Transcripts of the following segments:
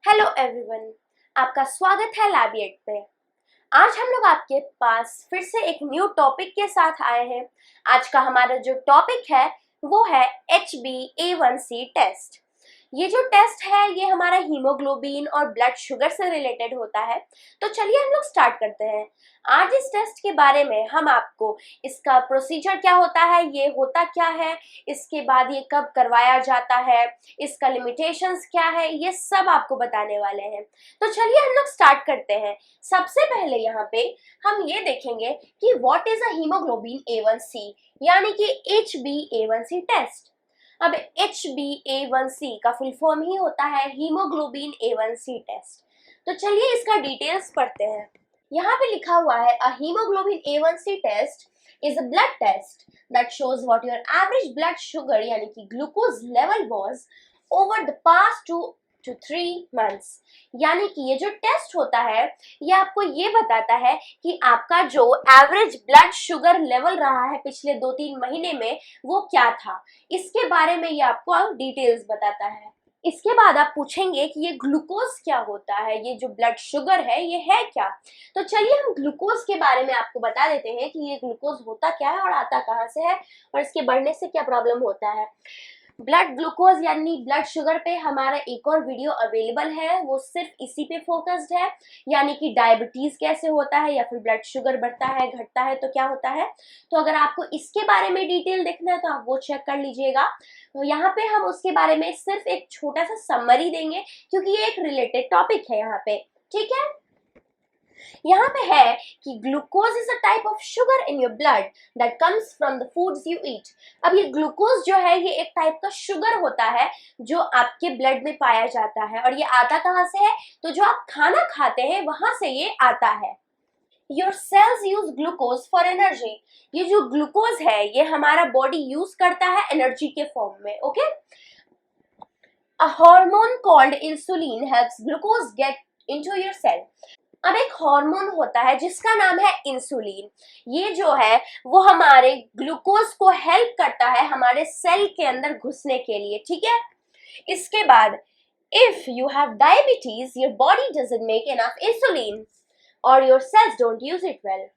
Hello everyone, आपका स्वागत है लैबिएट पे। आज हम लोग आपके पास फिर से एक न्यू टॉपिक के साथ आए हैं। आज का हमारा जो टॉपिक है वो है HbA1c टेस्ट। ये जो टेस्ट है ये हमारा हीमोग्लोबिन और ब्लड शुगर से रिलेटेड होता है। तो चलिए हम लोग स्टार्ट करते हैं। आज इस टेस्ट के बारे में हम आपको इसका प्रोसीजर क्या होता है, ये होता क्या है, इसके बाद ये कब करवाया जाता है, इसका लिमिटेशंस क्या है, ये सब आपको बताने वाले हैं। तो चलिए हम लोग स्टार्ट करते हैं। सबसे पहले यहाँ पे हम ये देखेंगे कि what is a haemoglobin A1c यानी कि HbA1c टेस्ट। अब HbA1c का फुल फॉर्म ही होता है हीमोग्लोबिन A1c टेस्ट। तो चलिए इसका डिटेल्स पढ़ते हैं। यहाँ पे लिखा हुआ है a haemoglobin A1c test is a blood test that shows what your average blood sugar यानी कि glucose level was over the past 2 to 3 months। यानी कि ये जो टेस्ट होता है ये आपको ये बताता है कि आपका जो एवरेज ब्लड शुगर लेवल रहा है पिछले 2-3 महीने में वो क्या था, इसके बारे में ये आपको डिटेल्स बताता है। इसके बाद आप पूछेंगे कि ये ग्लूकोज क्या होता है, ये जो ब्लड शुगर है ये है क्या। तो चलिए हम ग्लूकोज के बारे में आपको बता देते हैं कि ये ग्लूकोज होता क्या है और आता कहाँ से है और इसके बढ़ने से क्या प्रॉब्लम होता है। ब्लड ग्लूकोज यानी ब्लड शुगर पे हमारा एक और वीडियो अवेलेबल है, वो सिर्फ इसी पे फोकस्ड है, यानी कि डायबिटीज कैसे होता है या फिर ब्लड शुगर बढ़ता है घटता है तो क्या होता है। तो अगर आपको इसके बारे में डिटेल देखना है तो आप वो चेक कर लीजिएगा। तो यहाँ पे हम उसके बारे में सिर्फ एक छोटा सा समरी देंगे क्योंकि ये एक रिलेटेड टॉपिक है यहाँ पे, ठीक है। यहाँ पे है कि glucose is a type of sugar in your blood that comes from the foods you eat. अब ये ग्लूकोज जो है ये एक टाइप का शुगर होता है जो आपके ब्लड में पाया जाता है और ये आता कहाँ से है, तो जो आप खाना खाते हैं वहां से ये आता है। Your cells use glucose for energy. ये जो ग्लूकोज है ये हमारा बॉडी यूज करता है एनर्जी के फॉर्म में, okay. A hormone called insulin helps glucose get into your cell. अब एक हार्मोन होता है जिसका नाम है इंसुलिन। ये जो है वो हमारे ग्लूकोज को हेल्प करता है हमारे सेल के अंदर घुसने के लिए, ठीक है। इसके बाद if you have diabetes your body doesn't make enough insulin और your cells don't use it well.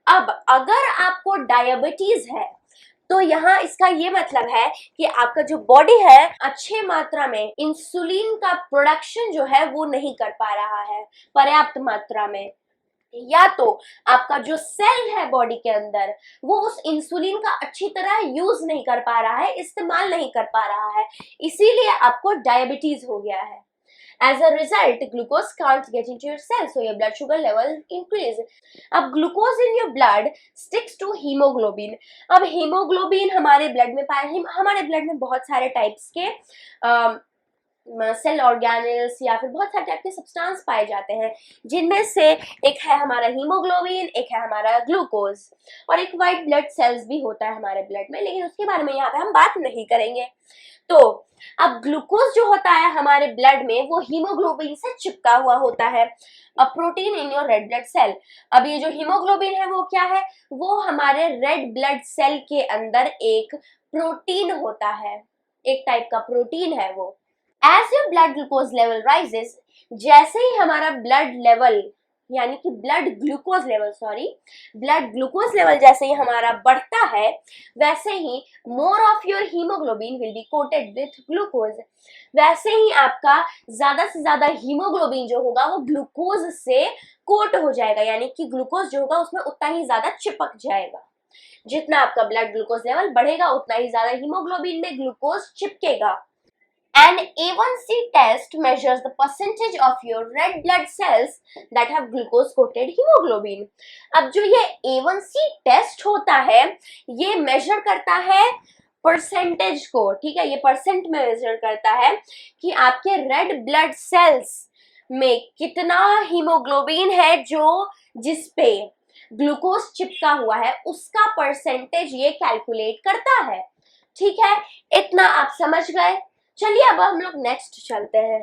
अब अगर आपको डायबिटीज है तो यहाँ इसका ये मतलब है कि आपका जो बॉडी है अच्छे मात्रा में इंसुलिन का प्रोडक्शन जो है वो नहीं कर पा रहा है पर्याप्त मात्रा में, या तो आपका जो सेल है बॉडी के अंदर वो उस इंसुलिन का अच्छी तरह यूज नहीं कर पा रहा है, इस्तेमाल नहीं कर पा रहा है, इसीलिए आपको डायबिटीज हो गया है। As a result, glucose can't get into your cells, so your blood sugar level increase. अब glucose in your blood sticks to hemoglobin. अब hemoglobin हमारे ब्लड में हमारे ब्लड में बहुत सारे टाइप्स के सेल ऑर्गेनल्स या फिर बहुत सारे टाइप के सब्सटेंस पाए जाते हैं, जिनमें से एक है हमारा हीमोग्लोबिन, एक है हमारा ग्लूकोज और एक वाइट ब्लड सेल्स भी होता है हमारे ब्लड में, लेकिन उसके बारे में यहाँ पे हम बात नहीं करेंगे। तो अब ग्लूकोज जो होता है हमारे ब्लड में वो हीमोग्लोबिन से चिपका हुआ होता है, a protein in your red blood cell. अब ये जो हीमोग्लोबिन है वो क्या है, वो हमारे रेड ब्लड सेल के अंदर एक प्रोटीन होता है, एक टाइप का प्रोटीन है वो। As your blood glucose level rises, जैसे ही हमारा ब्लड लेवल यानी कि ब्लड ग्लूकोज लेवल जैसे ही हमारा बढ़ता है वैसे ही more of your haemoglobin will be coated with glucose. वैसे ही आपका ज्यादा से ज्यादा हीमोग्लोबिन जो होगा वो ग्लूकोज से कोट हो जाएगा, यानी कि ग्लूकोज जो होगा उसमें उतना ही ज्यादा चिपक जाएगा। जितना आपका ब्लड ग्लूकोज लेवल बढ़ेगा उतना ही ज्यादा हीमोग्लोबिन में glucose चिपकेगा। An A1C test measures the percentage of your red blood cells that have glucose coated hemoglobin। अब जो ये A1C टेस्ट होता है ये मेजर करता है परसेंटेज को, ठीक है, ये परसेंट में मेजर करता है कि आपके रेड ब्लड सेल्स में कितना हीमोग्लोबिन है जो जिसपे ग्लूकोज चिपका हुआ है उसका परसेंटेज ये कैलकुलेट करता है, ठीक है। इतना आप समझ गए। चलिए अब हम लोग नेक्स्ट चलते हैं।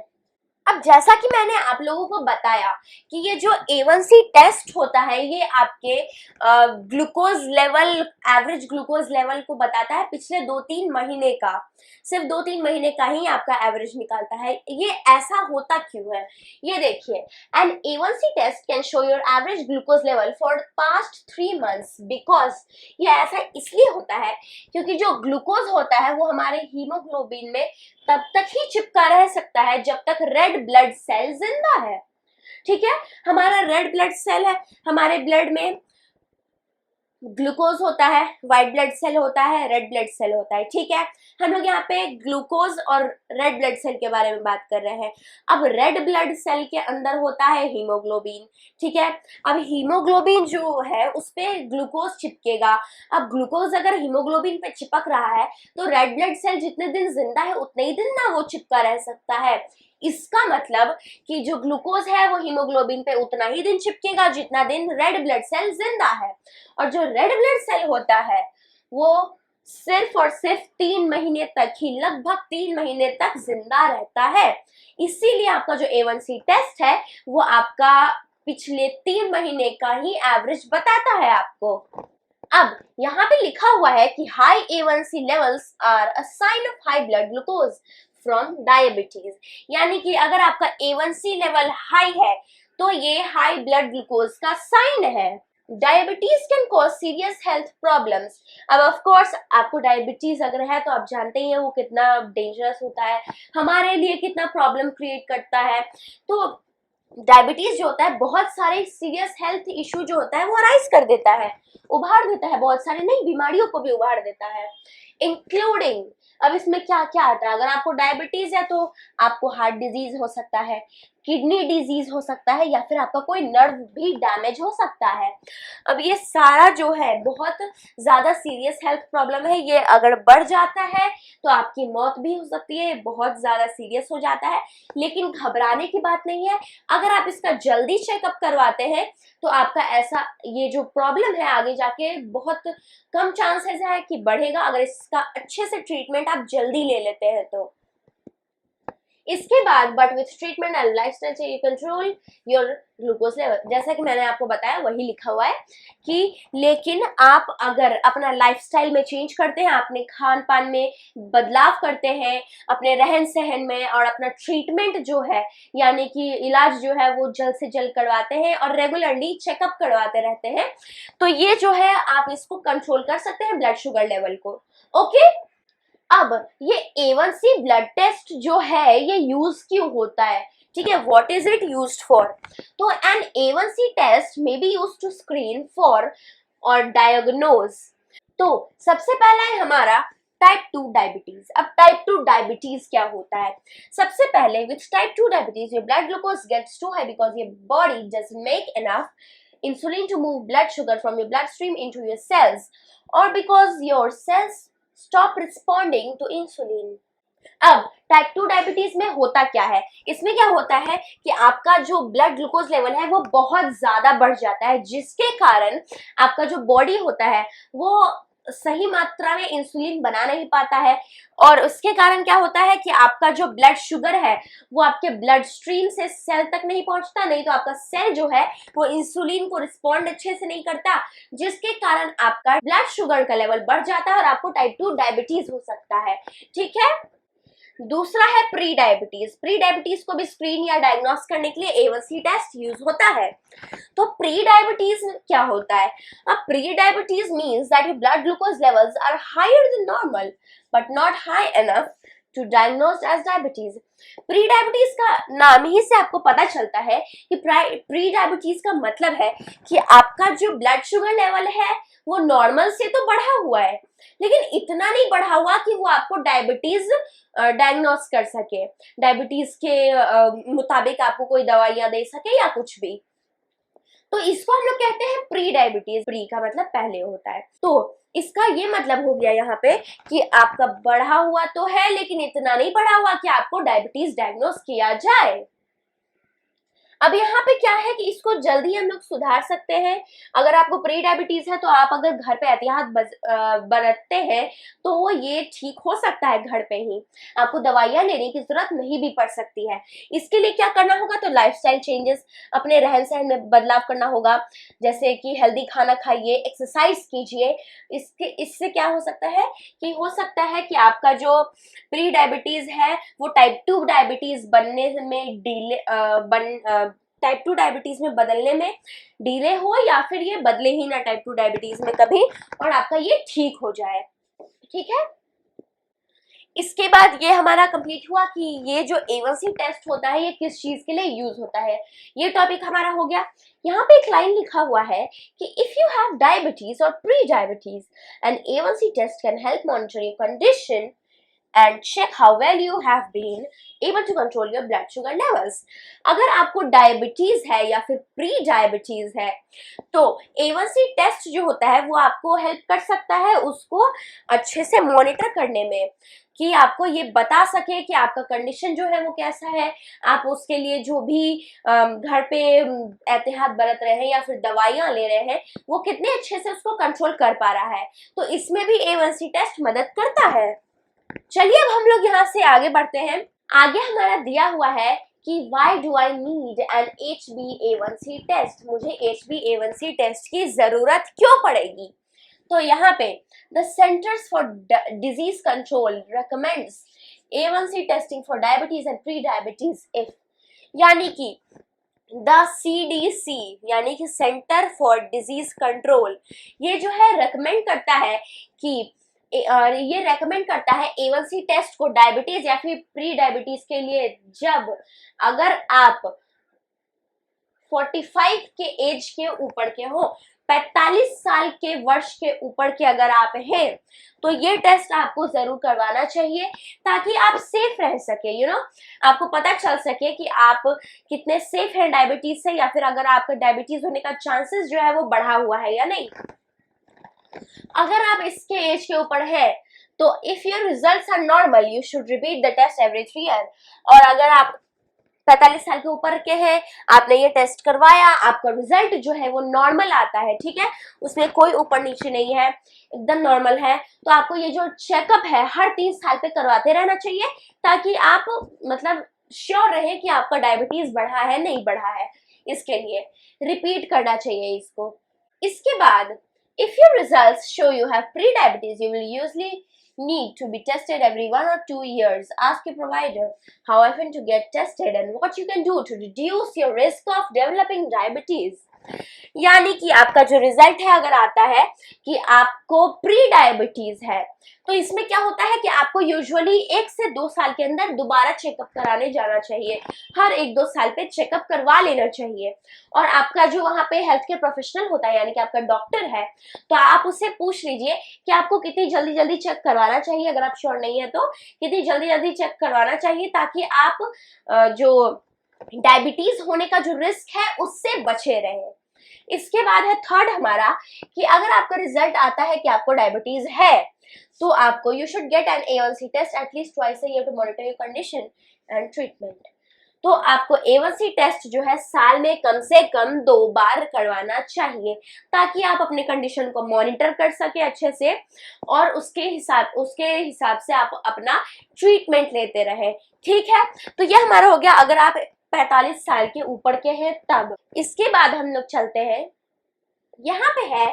अब जैसा कि मैंने आप लोगों को बताया कि ये जो A1C टेस्ट होता है ये आपके glucose level, average glucose level को बताता है पिछले 2-3 महीने का, सिर्फ 2-3 महीने का ही आपका एवरेज निकालता है। ये ऐसा होता क्यों है, ये देखिए, an A1C test can show your average glucose level for past 3 months because ये ऐसा इसलिए होता है क्योंकि जो ग्लूकोज होता है वो हमारे हीमोग्लोबिन में तब तक ही चिपका रह सकता है जब तक रेड ब्लड सेल जिंदा है। ठीक है, हमारा रेड ब्लड सेल है, हमारे ब्लड में ग्लूकोज होता है, व्हाइट ब्लड सेल होता है, रेड ब्लड सेल होता है। ठीक है, हम लोग यहाँ पे ग्लूकोज और रेड ब्लड सेल के बारे में बात कर रहे हैं। अब रेड ब्लड सेल के अंदर होता है हीमोग्लोबिन। ठीक है, अब हीमोग्लोबिन जो है उस पे ग्लूकोज चिपकेगा। अब ग्लूकोज अगर हीमोग्लोबिन पे चिपक रहा है तो रेड ब्लड सेल जितने दिन जिंदा है उतने ही दिन ना वो चिपका रह सकता है। इसका मतलब कि जो ग्लूकोज है वो हीमोग्लोबिन पे उतना ही दिन चिपकेगा जितना दिन रेड ब्लड सेल जिंदा है। और जो रेड ब्लड सेल होता है वो सिर्फ और सिर्फ 3 महीने तक ही, लगभग 3 महीने तक जिंदा रहता है। इसीलिए आपका जो A1C टेस्ट है वो आपका पिछले 3 महीने का ही एवरेज बताता है आपको। अब यहाँ पे लिखा हुआ है कि high A1C levels are a sign of high blood glucose from diabetes, यानी कि अगर आपका A1C लेवल हाई है तो ये हाई ब्लड ग्लूकोज का साइन है। Diabetes can cause serious health problems. अब ऑफ कोर्स आपको डायबिटीज अगर है तो आप जानते ही हैं वो कितना डेंजरस होता है, हमारे लिए कितना प्रॉब्लम क्रिएट करता है। तो डायबिटीज जो होता है बहुत सारे सीरियस हेल्थ इशू जो होता है वो अराइज कर देता है, उभार देता है, बहुत सारे नई बीमारियों को भी उभार देता है, इंक्लूडिंग, अब इसमें क्या क्या आता है, अगर आपको डायबिटीज है तो आपको हार्ट डिजीज हो सकता है, किडनी डिजीज हो सकता है, या फिर आपका कोई नर्व भी डैमेज हो सकता है। अब ये सारा जो है बहुत ज्यादा सीरियस हेल्थ प्रॉब्लम है, ये अगर बढ़ जाता है तो आपकी मौत भी हो सकती है, बहुत ज्यादा सीरियस हो जाता है। लेकिन घबराने की बात नहीं है, अगर आप इसका जल्दी चेकअप करवाते हैं तो आपका ऐसा ये जो प्रॉब्लम है आगे जाके बहुत कम चांसेस है कि बढ़ेगा, अगर इसका अच्छे से ट्रीटमेंट आप जल्दी ले लेते हैं तो। इसके बाद but with treatment and lifestyle चाहिए कंट्रोल योर ग्लूकोज लेवल, जैसा कि मैंने आपको बताया वही लिखा हुआ है कि लेकिन आप अगर अपना लाइफस्टाइल में चेंज करते हैं, अपने खान पान में बदलाव करते हैं, अपने रहन सहन में, और अपना ट्रीटमेंट जो है यानी कि इलाज जो है वो जल्द से जल्द करवाते हैं और रेगुलरली चेकअप करवाते रहते हैं, तो ये जो है आप इसको कंट्रोल कर सकते हैं ब्लड शुगर लेवल को। ओके, अब ये A1C ब्लड टेस्ट जो है ये यूज क्यों होता है, ठीक है, what is it used for. तो an A1C test may be used to screen for और डायग्नोज। तो सबसे पहला है हमारा टाइप 2 डायबिटीज। अब टाइप 2 डायबिटीज क्या होता है, सबसे पहले with type 2 diabetes your blood glucose gets too high because your body doesn't make enough insulin to move blood sugar from your bloodstream into your cells, or because your cells stop responding to insulin. अब type 2 diabetes में होता क्या है, इसमें क्या होता है कि आपका जो ब्लड ग्लूकोज लेवल है वो बहुत ज्यादा बढ़ जाता है, जिसके कारण आपका जो बॉडी होता है वो सही मात्रा में इंसुलिन बना नहीं पाता है, और उसके कारण क्या होता है कि आपका जो ब्लड शुगर है वो आपके ब्लड स्ट्रीम से सेल तक नहीं पहुंचता, नहीं तो आपका सेल जो है वो इंसुलिन को रिस्पॉन्ड अच्छे से नहीं करता, जिसके कारण आपका ब्लड शुगर का लेवल बढ़ जाता है और आपको टाइप 2 डायबिटीज हो सकता है। ठीक है, दूसरा है प्री डायबिटीज। प्री डायबिटीज को भी स्क्रीन या डायग्नोस करने के लिए A1C टेस्ट यूज होता है। तो प्री डायबिटीज क्या होता है, अब pre diabetes means that your blood glucose levels are higher than normal but not high enough to diagnose as diabetes. Pre diabetes का नाम ही से आपको पता चलता है कि प्री डायबिटीज का मतलब है कि आपका जो ब्लड शुगर लेवल है वो नॉर्मल से तो बढ़ा हुआ है लेकिन इतना नहीं बढ़ा हुआ कि वो आपको डायबिटीज डायग्नोस कर सके, डायबिटीज के मुताबिक आपको कोई दवाइयां दे सके या कुछ भी। तो इसको हम लोग कहते हैं प्री डायबिटीज। प्री का मतलब पहले होता है, तो इसका ये मतलब हो गया यहाँ पे कि आपका बढ़ा हुआ तो है लेकिन इतना नहीं बढ़ा हुआ कि आपको डायबिटीज डायग्नोस किया जाए। अब यहाँ पे क्या है कि इसको जल्दी हम लोग सुधार सकते हैं। अगर आपको प्री डायबिटीज है तो आप अगर घर पे एहतियात बरतते हैं तो वो ये ठीक हो सकता है घर पे ही, आपको दवाइयाँ लेने की जरूरत नहीं भी पड़ सकती है। इसके लिए क्या करना होगा, तो लाइफस्टाइल चेंजेस, अपने रहन सहन में बदलाव करना होगा, जैसे कि हेल्दी खाना खाइए, एक्सरसाइज कीजिए। इससे क्या हो सकता है कि हो सकता है कि आपका जो प्री डायबिटीज है वो टाइप 2 डायबिटीज बनने में टाइप 2 डायबिटीज में बदलने में डिले हो, या फिर ये बदले ही ना टाइप 2 डायबिटीज में कभी, और आपका ये ठीक हो जाए। ठीक है, इसके बाद ये हमारा कंप्लीट हुआ कि ये जो A1C टेस्ट होता है ये किस चीज के लिए यूज होता है, ये टॉपिक हमारा हो गया। यहाँ पे एक लाइन लिखा हुआ है कि इफ यू हैव डायबिटीज और pre diabetes and A1C test can help monitor your condition and check how well you have been able to control your blood sugar levels। अगर आपको डायबिटीज है या फिर प्री डायबिटीज है तो A1C test जो होता है वो आपको हेल्प कर सकता है उसको अच्छे से मॉनिटर करने में, कि आपको ये बता सके कि आपका कंडीशन जो है वो कैसा है, आप उसके लिए जो भी घर पे एहतियात बरत रहे हैं या फिर दवाइयाँ ले रहे हैं वो कितने अच्छे से उसको कंट्रोल कर पा रहा है। तो इसमें भी A1C टेस्ट मदद करता है। चलिए अब हम लोग यहाँ से आगे बढ़ते हैं। आगे हमारा दिया हुआ है कि why do I need an HbA1c test, मुझे HbA1c टेस्ट की जरूरत क्यों पड़ेगी। तो यहाँ पे the Centers for Disease Control recommends A1c testing for diabetes and pre-diabetes if, यानी कि द CDC यानी कि सेंटर फॉर डिजीज कंट्रोल ये जो है रेकमेंड करता है कि ये रेकमेंड करता है A1C टेस्ट को डायबिटीज या फिर प्री डायबिटीज के लिए, जब अगर आप 45 के एज के ऊपर के हो, 45 साल के वर्ष के ऊपर के अगर आप हैं तो ये टेस्ट आपको जरूर करवाना चाहिए ताकि आप सेफ रह सके, आपको पता चल सके कि आप कितने सेफ हैं डायबिटीज से, या फिर अगर आपका डायबिटीज होने का चांसेस जो है वो बढ़ा हुआ है या नहीं। अगर आप इसके एज के ऊपर है तो if your results are normal you should repeat the test every 3 year. और अगर आप 45 साल के ऊपर के हैं, आपने ये टेस्ट करवाया, आपका रिजल्ट जो है वो नॉर्मल आता है, ठीक है, उसमें कोई ऊपर नीचे नहीं है, एकदम नॉर्मल है, तो आपको ये जो चेकअप है हर 3 साल पे करवाते रहना चाहिए ताकि आप मतलब श्योर रहे कि आपका डायबिटीज बढ़ा है नहीं बढ़ा है। इसके लिए रिपीट करना चाहिए इसको। इसके बाद if your results show you have pre-diabetes, you will usually need to be tested every 1 or 2 years. Ask your provider how often to get tested and what you can do to reduce your risk of developing diabetes. यानी कि आपका जो result है अगर आता है कि आपको प्री डायबिटीज है तो इसमें क्या होता है कि आपको यूजुअली 1 से 2 साल के अंदर दोबारा चेकअप कराने जाना चाहिए, हर 1-2 साल पे चेकअप करवा लेना चाहिए। और आपका जो वहाँ पे हेल्थ केयर प्रोफेशनल होता है यानी कि आपका डॉक्टर है तो आप उससे पूछ लीजिए कि आपको कितनी जल्दी जल्दी चेक करवाना चाहिए, अगर आप श्योर नहीं है तो कितनी जल्दी जल्दी चेक करवाना चाहिए ताकि आप जो डायबिटीज होने का जो रिस्क है उससे बचे रहें। इसके बाद है थर्ड हमारा कि अगर आपका रिजल्ट आता है कि आपको डायबिटीज है तो आपको you should get an A1C test at least twice a year to monitor your condition and treatment. तो आपको A1C टेस्ट जो है साल में कम से कम 2 बार करवाना चाहिए ताकि आप अपने कंडीशन को मॉनिटर कर सके अच्छे से और उसके हिसाब से आप अपना ट्रीटमेंट लेते रहे। ठीक है, तो ये हमारा हो गया अगर आप 45 साल के ऊपर के हैं तब। इसके बाद हम लोग चलते हैं, यहाँ पे है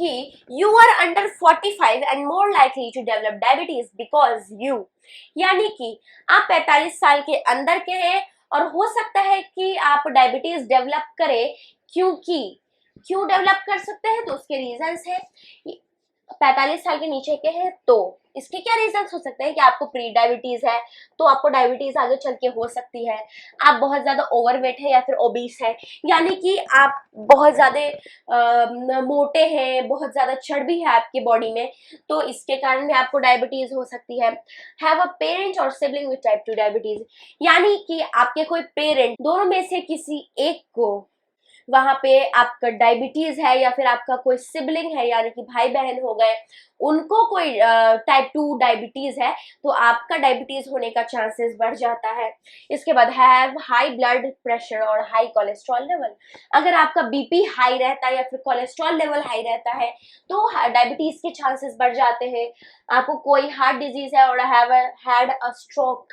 कि you are under 45 and more likely to develop diabetes because you, यानी कि आप 45 साल के अंदर के हैं और हो सकता है कि आप डायबिटीज डेवलप करें। क्यों डेवलप कर सकते हैं तो उसके रीजंस है। 45 साल के नीचे के हैं तो इसके क्या रीजंस हो सकते हैं कि आपको प्री डायबिटीज है तो आपको डायबिटीज आगे चल के हो सकती है, आप बहुत ज्यादा ओवरवेट है या फिर ओबीस है यानी कि आप बहुत ज्यादा मोटे हैं, बहुत ज्यादा चर्बी है आपकी बॉडी में तो इसके कारण भी आपको डायबिटीज हो सकती है। हैव अ पेरेंट और सिबलिंग विद टाइप 2 डायबिटीज, यानी कि आपके कोई पेरेंट दोनों में से किसी एक को वहाँ पे आपका डायबिटीज है या फिर आपका कोई सिबलिंग है यानी कि भाई बहन हो गए, उनको कोई टाइप 2 डायबिटीज है तो आपका डायबिटीज होने का चांसेस बढ़ जाता है। इसके बाद हैव हाई ब्लड प्रेशर और हाई कोलेस्ट्रॉल लेवल। अगर आपका बीपी हाई रहता है या फिर कोलेस्ट्रॉल लेवल हाई रहता है तो डायबिटीज के चांसेस बढ़ जाते हैं। आपको कोई हार्ट डिजीज है और हैव हैड अ स्ट्रोक,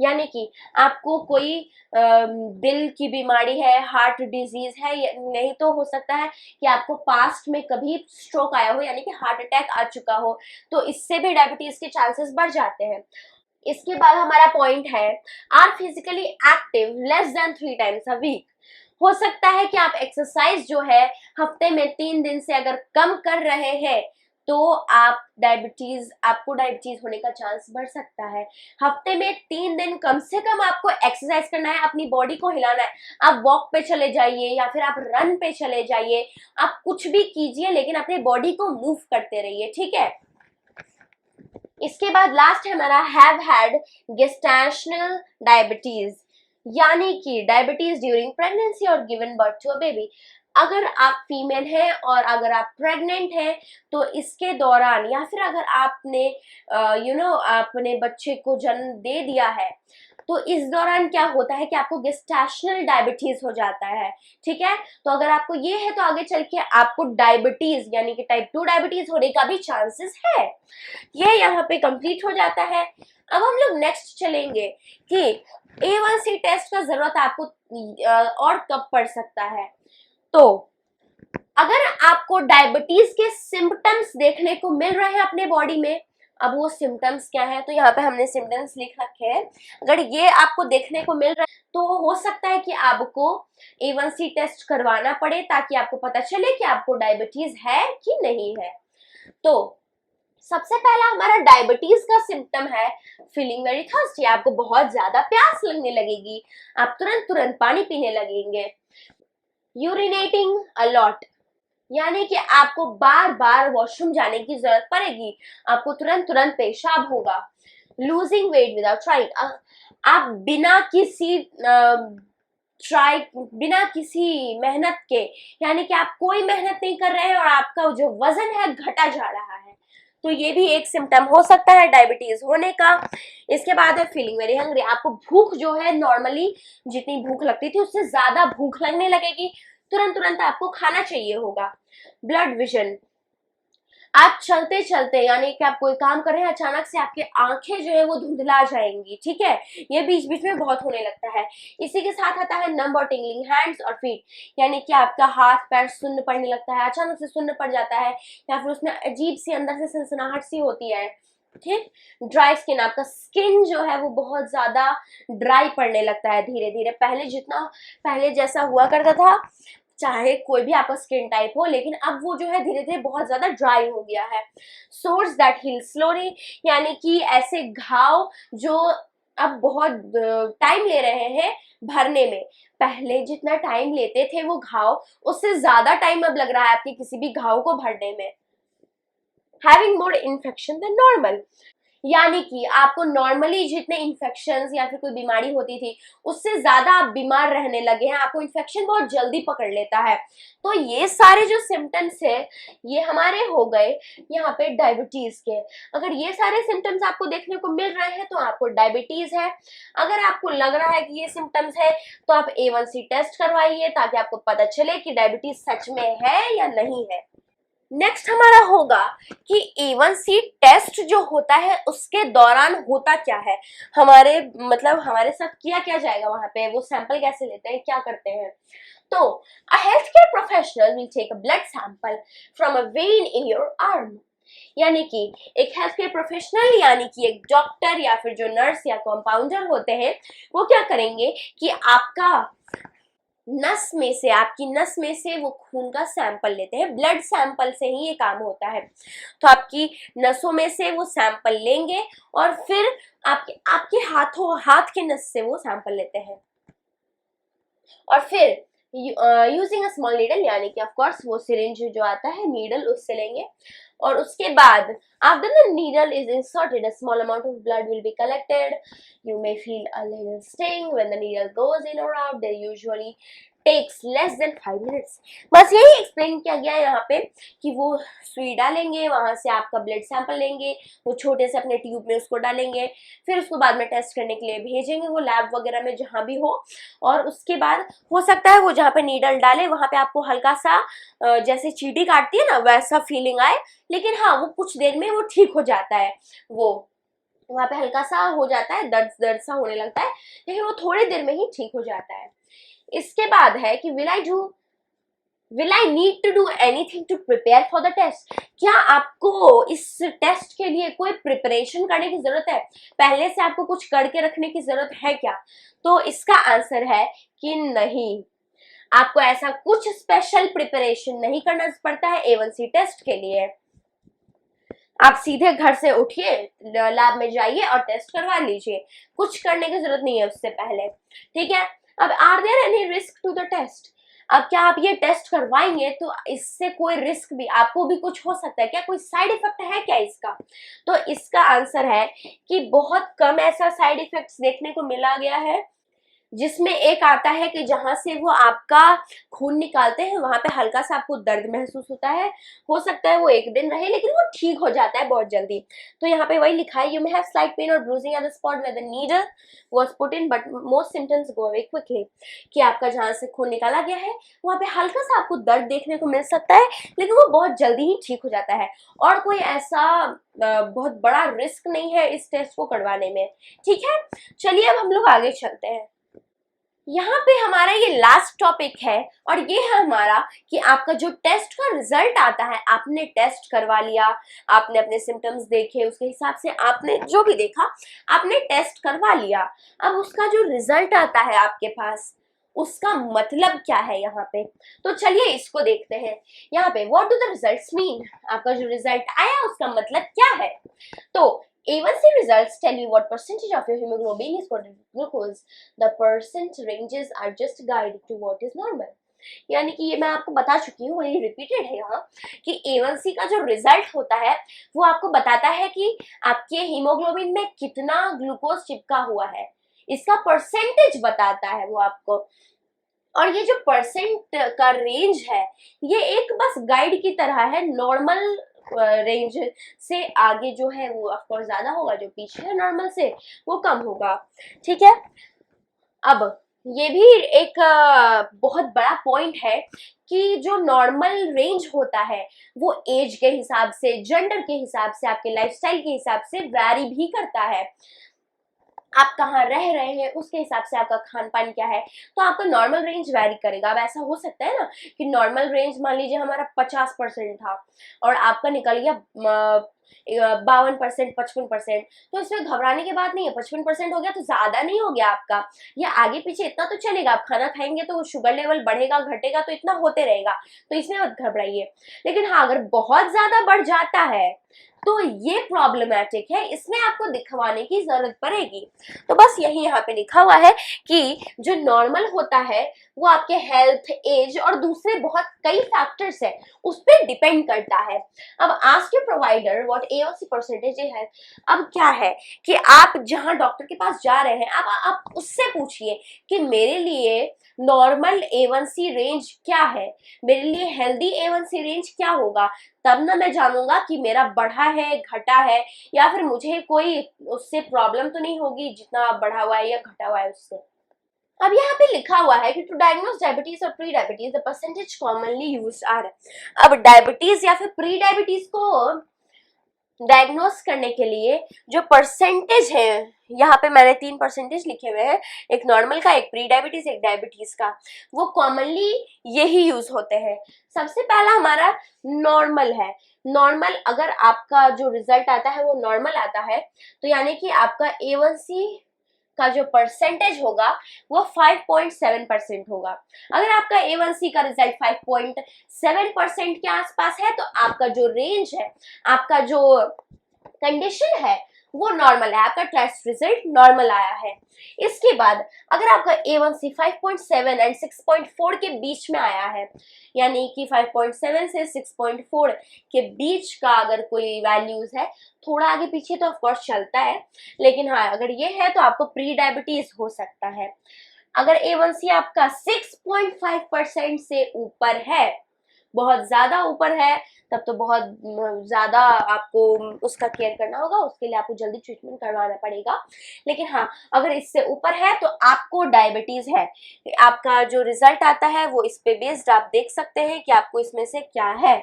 यानी कि आपको कोई दिल की बीमारी है, हार्ट डिजीज है, नहीं तो हो सकता है कि आपको पास्ट में कभी स्ट्रोक आया हो यानी कि हार्ट अटैक आ चुका हो, तो इससे भी डायबिटीज के चांसेस बढ़ जाते हैं। इसके बाद हमारा पॉइंट है are physically active less than 3 times a week. हो सकता है कि आप एक्सरसाइज जो है हफ्ते में 3 दिन से अगर कम कर रहे हैं तो आपको डायबिटीज होने का चांस बढ़ सकता है। हफ्ते में 3 दिन कम से कम आपको एक्सरसाइज करना है, अपनी बॉडी को हिलाना है। आप वॉक पे चले जाइए या फिर आप रन पे चले जाइए, आप कुछ भी कीजिए लेकिन अपने बॉडी को मूव करते रहिए, ठीक है। इसके बाद लास्ट है हमारा हैव हैड गेस्टेशनल डायबिटीज, यानी कि डायबिटीज ड्यूरिंग प्रेगनेंसी और given birth to a baby. अगर आप फीमेल हैं और अगर आप प्रेग्नेंट हैं तो इसके दौरान या फिर अगर आपने अपने बच्चे को जन्म दे दिया है तो इस दौरान क्या होता है कि आपको गेस्टेशनल डायबिटीज हो जाता है, ठीक है। तो अगर आपको ये है तो आगे चल के आपको डायबिटीज यानी कि टाइप 2 डायबिटीज होने का भी चांसेस है। ये यहाँ पे कंप्लीट हो जाता है। अब हम लोग नेक्स्ट चलेंगे कि A1C टेस्ट का जरूरत आपको और कब पड़ सकता है। तो अगर आपको डायबिटीज के सिम्टम्स देखने को मिल रहे हैं अपने बॉडी में, अब वो सिम्टम्स क्या है तो यहाँ पे हमने सिम्टम्स लिख रखे हैं। अगर ये आपको देखने को मिल रहा है तो हो सकता है कि आपको A1C टेस्ट करवाना पड़े ताकि आपको पता चले कि आपको डायबिटीज है कि नहीं है। तो सबसे पहला हमारा डायबिटीज का सिम्टम है फीलिंग वेरी थर्स्टी। आपको बहुत ज्यादा प्यास लगने लगेगी, आप तुरंत तुरंत पानी पीने लगेंगे। यूरिनेटिंग अ लॉट, यानी कि आपको बार बार वॉशरूम जाने की जरूरत पड़ेगी, आपको तुरंत तुरंत पेशाब होगा। लूजिंग वेट विदाउट ट्राइंग, आप बिना किसी मेहनत के, यानी कि आप कोई मेहनत नहीं कर रहे हैं और आपका जो वजन है घटा जा रहा है, तो ये भी एक सिम्टम हो सकता है डायबिटीज होने का। इसके बाद है फीलिंग वेरी हंग्री, आपको भूख जो है नॉर्मली जितनी भूख लगती थी उससे ज्यादा भूख लगने लगेगी, तुरंत तुरंत आपको खाना चाहिए होगा। ब्लड विजन, आप चलते चलते यानी कि आप कोई काम कर रहे हैं अचानक से आपकी आंखें जो है वो धुंधला जाएंगी, ठीक है, ये बीच बीच में बहुत होने लगता है। इसी के साथ आता है नंब और टिंगलिंग हैंड्स और फीट, यानी कि आपका हाथ पैर सुन्न पड़ने लगता है, अचानक से सुन्न पड़ जाता है या फिर उसमें अजीब सी अंदर से सनसनाहट सी होती है, ठीक। ड्राई स्किन, आपका स्किन जो है वो बहुत ज्यादा ड्राई पड़ने लगता है धीरे धीरे, पहले जैसा हुआ करता था चाहे कोई भी आपका स्किन टाइप हो, लेकिन अब वो जो है धीरे धीरे बहुत ज्यादा ड्राई हो गया है। सोर्स दैट हील स्लोली, यानी कि ऐसे घाव जो अब बहुत टाइम ले रहे हैं भरने में, पहले जितना टाइम लेते थे वो घाव उससे ज्यादा टाइम अब लग रहा है आपके किसी भी घाव को भरने में। Having more infection than normal, यानी कि आपको नॉर्मली जितने इन्फेक्शंस या फिर कोई बीमारी होती थी उससे ज्यादा आप बीमार रहने लगे हैं, आपको इन्फेक्शन बहुत जल्दी पकड़ लेता है। तो ये सारे जो सिम्टम्स है ये हमारे हो गए यहाँ पे डायबिटीज के। अगर ये सारे सिम्टम्स आपको देखने को मिल रहे हैं तो आपको डायबिटीज है। अगर आपको लग रहा है कि ये सिम्टम्स है तो आप A1C टेस्ट करवाइए ताकि आपको पता चले कि डायबिटीज सच में है या नहीं है। नेक्स्ट हमारा होगा कि A1C टेस्ट जो होता है उसके दौरान होता क्या है, हमारे साथ किया क्या जाएगा, वहां पे वो सैंपल कैसे लेते हैं, क्या करते हैं। तो a health care professional will take a blood sample from a vein in your arm, यानी कि एक हेल्थ केयर प्रोफेशनल यानी कि एक डॉक्टर या फिर जो नर्स या कंपाउंडर होते हैं वो क्या करेंगे कि आपकी नस में से वो खून का सैंपल लेते हैं, ब्लड सैंपल से ही ये काम होता है। तो आपकी नसों में से वो सैंपल लेंगे और फिर आपके हाथ के नस से वो सैंपल लेते हैं और फिर यूजिंग अ स्मॉल नीडल, यानी कि ऑफ कोर्स वो सिरिंज जो आता है नीडल उससे लेंगे और उसके बाद after the needle is inserted a small amount of blood will be collected. You may feel a little sting when the needle goes in or out. They usually takes less than 5 minutes. बस यही explain किया गया है यहाँ पे कि वो सुई डालेंगे, वहां से आपका ब्लड सैंपल लेंगे, वो छोटे से अपने ट्यूब में उसको डालेंगे, फिर उसको बाद में टेस्ट करने के लिए भेजेंगे वो लैब वगैरह में जहाँ भी हो। और उसके बाद हो सकता है वो जहाँ पे नीडल डाले वहां पे आपको हल्का सा जैसे चींटी काटती है ना वैसा फीलिंग आए, लेकिन हाँ वो कुछ देर में वो ठीक हो जाता है, वो वहां पे हल्का सा हो जाता है, दर्द दर्द सा होने लगता है, लेकिन वो थोड़ी देर में ही ठीक हो जाता है। इसके बाद है कि will I need to do anything to prepare for the test. क्या आपको इस टेस्ट के लिए कोई प्रिपरेशन करने की जरूरत है, पहले से आपको कुछ करके रखने की जरूरत है क्या? तो इसका आंसर है कि नहीं, आपको ऐसा कुछ स्पेशल प्रिपरेशन नहीं करना पड़ता है A1C टेस्ट के लिए। आप सीधे घर से उठिए, लैब में जाइए और टेस्ट करवा लीजिए, कुछ करने की जरूरत नहीं है उससे पहले, ठीक है। अब are there any risk to the test? अब क्या आप ये टेस्ट करवाएंगे तो इससे कोई रिस्क भी, आपको भी कुछ हो सकता है क्या, कोई साइड इफेक्ट है क्या इसका? तो इसका आंसर है कि बहुत कम ऐसा साइड इफेक्ट्स देखने को मिला गया है, जिसमें एक आता है कि जहां से वो आपका खून निकालते हैं वहां पे हल्का सा आपको दर्द महसूस होता है, हो सकता है वो एक दिन रहे लेकिन वो ठीक हो जाता है बहुत जल्दी। तो यहाँ पे वही लिखा है, you may have slight pain और bruising at the spot where the needle was put in but most symptoms go away quickly. कि आपका जहां से खून निकाला गया है वहां पे हल्का सा आपको दर्द देखने को मिल सकता है, लेकिन वो बहुत जल्दी ही ठीक हो जाता है, और कोई ऐसा बहुत बड़ा रिस्क नहीं है इस टेस्ट को करवाने में, ठीक है। चलिए अब हम लोग आगे चलते हैं। यहाँ पे हमारा ये लास्ट टॉपिक है, और ये है हमारा कि आपका जो टेस्ट का रिजल्ट आता है, आपने टेस्ट करवा लिया, आपने अपने सिम्टम्स देखे, उसके हिसाब से आपने जो भी देखा आपने टेस्ट करवा लिया, अब उसका जो रिजल्ट आता है आपके पास उसका मतलब क्या है यहाँ पे। तो चलिए इसको देखते हैं। यहाँ पे what do the results mean, आपका जो रिजल्ट आया उसका मतलब क्या है। तो A1C results tell you what percentage of your hemoglobin is coded glucose. The percent ranges are just guide to what is normal. यानी कि ये मैं आपको बता चुकी हूँ, वही रिपीटेड है यहाँ कि A1C का जो रिजल्ट होता है वो आपको बताता है कि आपके हीमोग्लोबिन में कितना ग्लूकोज चिपका हुआ है, इसका परसेंटेज बताता है वो आपको। और ये जो परसेंट का रेंज है ये एक बस गाइड की तरह है, नॉर्मल रेंज से आगे जो है वो ऑफ कोर्स ज्यादा होगा, जो पीछे है नॉर्मल से वो कम होगा, ठीक है। अब ये भी एक बहुत बड़ा पॉइंट है कि जो नॉर्मल रेंज होता है वो एज के हिसाब से, जेंडर के हिसाब से, आपके लाइफस्टाइल के हिसाब से वैरी भी करता है, आप कहाँ रह रहे हैं उसके हिसाब से, आपका खान पान क्या है, तो आपका नॉर्मल रेंज वैरी करेगा। अब ऐसा हो सकता है ना कि नॉर्मल रेंज मान लीजिए हमारा 50% था और आपका निकल गया 52%, 55%, तो इसमें घबराने की बात नहीं है। 55% हो गया तो ज्यादा नहीं हो गया आपका, या आगे पीछे इतना तो चलेगा, आप खाना खाएंगे तो शुगर लेवल बढ़ेगा घटेगा तो इतना होते रहेगा, तो इसमें मत घबराइए। लेकिन हाँ अगर बहुत ज्यादा बढ़ जाता है तो ये प्रॉब्लमैटिक है, इसमें आपको दिखवाने की जरूरत पड़ेगी। तो बस यही यहाँ पे लिखा हुआ है कि जो नॉर्मल होता है वो आपके हेल्थ, एज और दूसरे बहुत कई फैक्टर्स है उस पर डिपेंड करता है। अब ask your provider what A1C percentage है। अब क्या है कि आप जहाँ डॉक्टर के पास जा रहे हैं आप उससे पूछिए कि मेरे लिए नॉर्मल A1C रेंज क्या है, मेरे लिए हेल्दी A1C रेंज क्या होगा, तब ना मैं जानूंगा कि मेरा बढ़ा है घटा है, या फिर मुझे कोई उससे प्रॉब्लम तो नहीं होगी जितना बढ़ा हुआ है या घटा हुआ है उससे। अब यहाँ पे लिखा हुआ है कि टू डायग्नोज डायबिटीज और pre diabetes the percentage commonly used are. अब डायबिटीज या फिर प्री डायबिटीज को डायग्नोस करने के लिए जो परसेंटेज है, यहाँ पे मैंने 3 परसेंटेज लिखे हुए हैं, एक नॉर्मल का, एक प्री डायबिटीज, एक डायबिटीज का, वो कॉमनली यही यूज होते हैं। सबसे पहला हमारा नॉर्मल है। नॉर्मल अगर आपका जो रिजल्ट आता है वो नॉर्मल आता है तो यानी कि आपका A1C का जो परसेंटेज होगा वो 5.7% होगा। अगर आपका A1C का रिजल्ट 5.7% के आसपास है तो आपका जो रेंज है, आपका जो कंडीशन है वो नॉर्मल है, आपका टेस्ट रिजल्ट नॉर्मल आया है। इसके बाद अगर आपका A1C 5.7 एंड 6.4 के बीच में आया है, यानी कि 5.7 से 6.4 के बीच का अगर कोई वैल्यूज है, थोड़ा आगे पीछे तो ऑफ कोर्स चलता है, लेकिन हाँ अगर ये है तो आपको प्री डायबिटीज हो सकता है। अगर A1C आपका 6.5% से ऊपर है, बहुत ज्यादा ऊपर है, तब तो बहुत ज्यादा आपको उसका केयर करना होगा, उसके लिए आपको जल्दी ट्रीटमेंट करवाना पड़ेगा। लेकिन हाँ, अगर इससे ऊपर है तो आपको डायबिटीज है। आपका जो रिजल्ट आता है वो इस पे बेस्ड आप देख सकते हैं कि आपको इसमें से क्या है।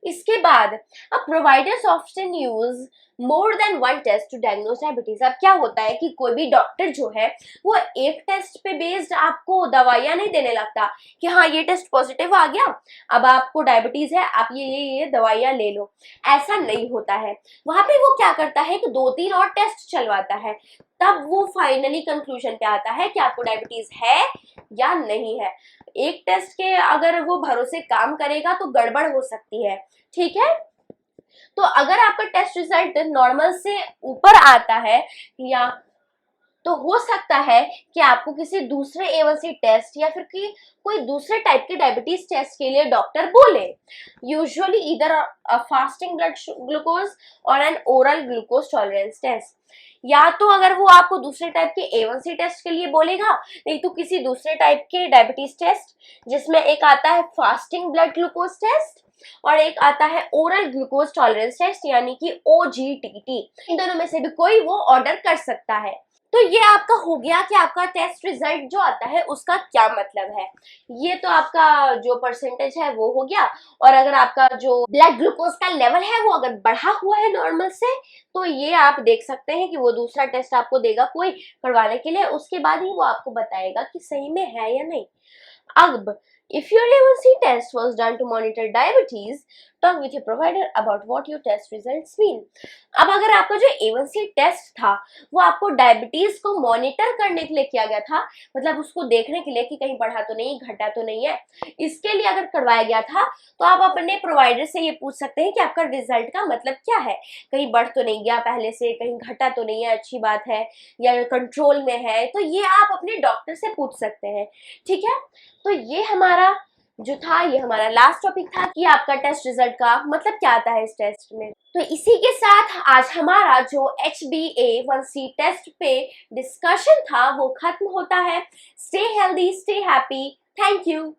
इसके बाद अब providers often use more than one test to diagnose diabetes. अब क्या होता है कि कोई भी डॉक्टर जो है वो एक टेस्ट पे बेस्ड आपको दवाइयां नहीं देने लगता कि हाँ ये टेस्ट पॉजिटिव आ गया, अब आपको डायबिटीज है, आप ये दवाइयां ले लो। ऐसा नहीं होता है। वहां पे वो क्या करता है कि 2-3 और टेस्ट चलवाता है, तब वो फाइनली कंक्लूजन पे आता है कि आपको डायबिटीज है या नहीं है। एक टेस्ट के अगर वो भरोसे काम करेगा तो गड़बड़ हो सकती है, ठीक है। तो अगर आपका टेस्ट रिजल्ट नॉर्मल से ऊपर आता है या तो हो सकता है कि आपको किसी दूसरे A1C टेस्ट या फिर कोई दूसरे टाइप के डायबिटीज टेस्ट के लिए डॉक्टर बोले। यूजुअली इधर अ फास्टिंग ब्लड ग्लूकोज और an oral glucose tolerance test. या तो अगर वो आपको दूसरे टाइप के A1C टेस्ट के लिए बोलेगा, नहीं तो किसी दूसरे टाइप के डायबिटीज टेस्ट, जिसमें एक आता है फास्टिंग ब्लड ग्लूकोज टेस्ट और एक आता है ओरल ग्लूकोज टॉलरेंस टेस्ट यानी कि OGTT। इन दोनों में से भी कोई वो ऑर्डर कर सकता है। तो ये आपका हो गया कि आपका टेस्ट रिजल्ट जो आता है उसका क्या मतलब है। ये तो आपका जो परसेंटेज है वो हो गया। और अगर आपका जो ब्लड ग्लूकोज का लेवल है वो अगर बढ़ा हुआ है नॉर्मल से, तो ये आप देख सकते हैं कि वो दूसरा टेस्ट आपको देगा कोई करवाने के लिए, उसके बाद ही वो आपको बताएगा कि सही में है या नहीं। अब if your A1C test was done to monitor diabetes, talk with your provider about what your test results mean. अब अगर आपका जो A1C टेस्ट था वो आपको डायबिटीज को मॉनिटर करने के लिए किया गया था, मतलब उसको देखने के लिए कि कहीं बढ़ा तो नहीं, घटा तो नहीं है, इसके लिए अगर करवाया गया था, तो आप अपने प्रोवाइडर से ये पूछ सकते हैं कि आपका रिजल्ट का मतलब क्या है। कहीं बढ़ तो नहीं गया पहले से, कहीं घटा तो नहीं है, अच्छी बात है, या कंट्रोल में है, तो ये आप अपने डॉक्टर से पूछ सकते हैं, ठीक है। तो ये हमारा जो था, ये हमारा लास्ट टॉपिक था कि आपका टेस्ट रिजल्ट का मतलब क्या आता है इस टेस्ट में। तो इसी के साथ आज हमारा जो HbA1c टेस्ट पे डिस्कशन था वो खत्म होता है। Stay healthy, stay happy, thank you.